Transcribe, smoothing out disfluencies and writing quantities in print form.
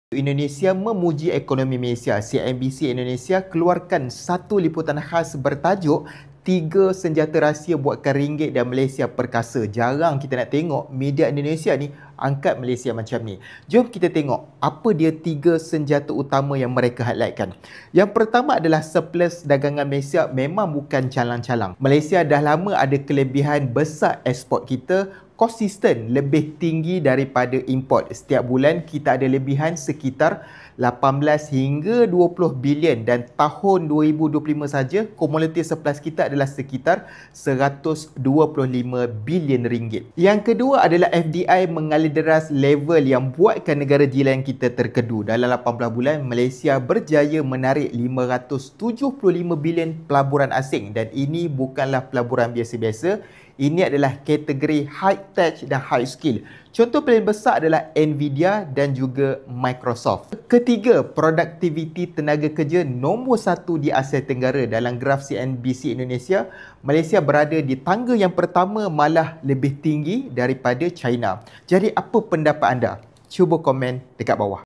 Indonesia memuji ekonomi Malaysia. CNBC Indonesia keluarkan satu liputan khas bertajuk 3 senjata rahsia buatkan ringgit dan Malaysia perkasa. Jarang kita nak tengok media Indonesia ni angkat Malaysia macam ni. Jom kita tengok apa dia 3 senjata utama yang mereka highlightkan. Yang pertama adalah surplus dagangan Malaysia memang bukan calang-calang. Malaysia dah lama ada kelebihan besar ekspor kita, konsisten lebih tinggi daripada import. Setiap bulan kita ada lebihan sekitar 18 hingga 20 bilion dan tahun 2025 saja cumulative surplus kita adalah sekitar 125 bilion ringgit. Yang kedua adalah FDI mengalir deras level yang buatkan negara jiran kita terkedu. Dalam 18 bulan Malaysia berjaya menarik 575 bilion pelaburan asing dan ini bukanlah pelaburan biasa-biasa. Ini adalah kategori high tech dan high skill. Contoh paling besar adalah Nvidia dan juga Microsoft. Ketiga, produktiviti tenaga kerja nombor 1 di Asia Tenggara. Dalam graf CNBC Indonesia, Malaysia berada di tangga yang pertama malah lebih tinggi daripada China. Jadi apa pendapat anda? Cuba komen dekat bawah.